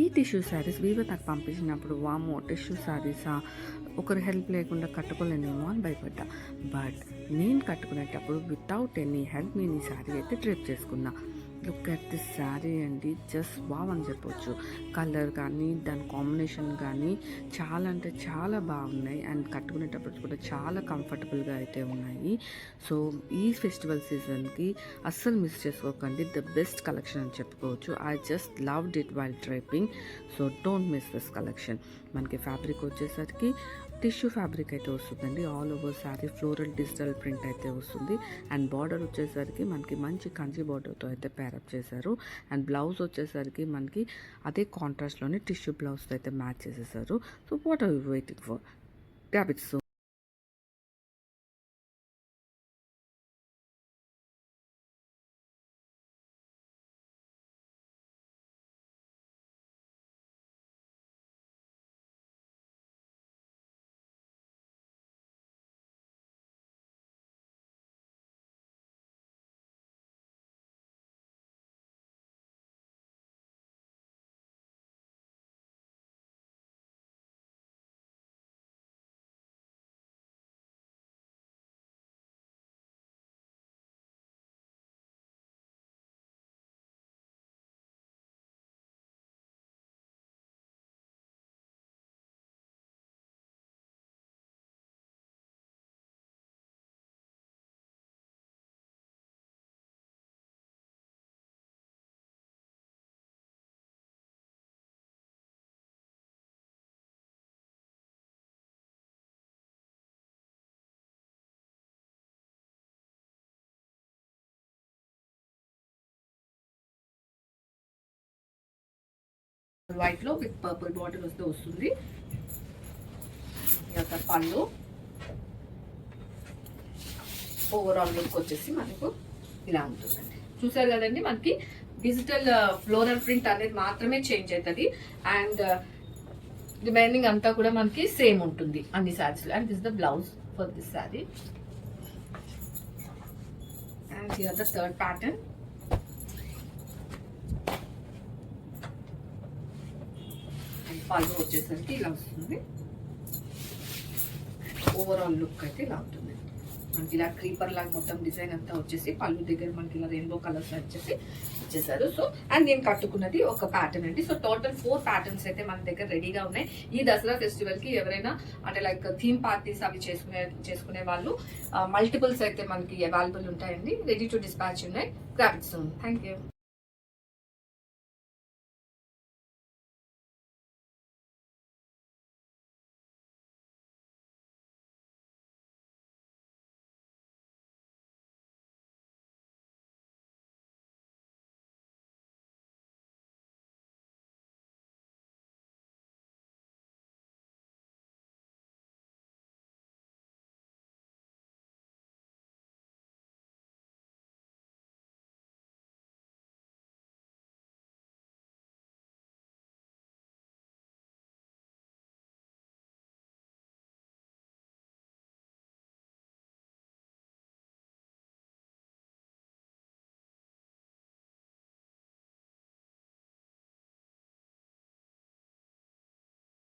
ఈ tissue saris Weaver నాకు పంపించినప్పుడు వామో టిష్యూ శారీసా, ఒకరి హెల్ప్ లేకుండా కట్టుకోలేనేమో అని భయపడ్డా. బట్ నేను కట్టుకునేటప్పుడు వితౌట్ ఎనీ హెల్ప్ నేను ఈ శారీ అయితే డ్రేప్ చేసుకున్నా. లుక్ అట్ దిస్ శారీ అండి, జస్ట్ వావ్ అని చెప్పొచ్చు. కలర్ కానీ దాని కాంబినేషన్ కానీ చాలా అంటే చాలా బాగున్నాయి. అండ్ కట్టుకునేటప్పుడు కూడా చాలా కంఫర్టబుల్గా అయితే ఉన్నాయి. సో ఈ ఫెస్టివల్ సీజన్కి అస్సలు మిస్ చేసుకోకండి. ద బెస్ట్ కలెక్షన్ అని చెప్పుకోవచ్చు. I just loved it while డ్రైపింగ్. So don't miss this collection. మనకి ఫ్యాబ్రిక్ వచ్చేసరికి టిష్యూ ఫ్యాబ్రిక్ అయితే వస్తుందండి. All over sari floral digital print అయితే వస్తుంది. అండ్ బార్డర్ వచ్చేసరికి మనకి మంచి కంచి బార్డర్తో అయితే ప్యారప్ చేశారు. అండ్ బ్లౌజ్ వచ్చేసరికి మనకి అదే కాంట్రాస్ట్లోనే టిష్యూ బ్లౌజ్తో అయితే మ్యాచ్ చేసేసారు. So what are you waiting for? Grab it. So white లో విత్ పర్పుల్ బార్డర్ వస్తే వస్తుంది. పళ్ళు ఓవరాల్ లుక్ వచ్చేసి మనకు ఇలా ఉంటుందండి. చూసారు కదండి, మనకి డిజిటల్ ఫ్లోరల్ ప్రింట్ అనేది మాత్రమే చేంజ్ అవుతుంది. అండ్ రిమైనింగ్ అంతా కూడా మనకి సేమ్ ఉంటుంది అన్ని saris. And this the blouse for this sari. And here the third pattern. పళ్ళు వచ్చేసరికి ఇలా వస్తుంది. ఓవరాల్ లుక్ అయితే ఇలా ఉంటుంది. మనకి ఇలా క్రీపర్ లాగా మొత్తం డిజైన్ అంతా వచ్చేసి పళ్ళు దగ్గర మనకి ఇలా రెయిన్బో కలర్స్ వచ్చేసి ఇచ్చేసారు. సో అండ్ నేను కట్టుకున్నది ఒక ప్యాటర్న్ అండి. సో టోటల్ 4 ప్యాటర్న్స్ అయితే మన దగ్గర రెడీగా ఉన్నాయి. ఈ దసరా ఫెస్టివల్ కి ఎవరైనా అంటే లైక్ థీమ్ పార్టీస్ అవి చేసుకునే వాళ్ళు మల్టిపుల్స్ అయితే మనకి అవైలబుల్ ఉంటాయండి. రెడీ టు డిస్పాచ్ ఉన్నాయి. Grab it soon. Thank you.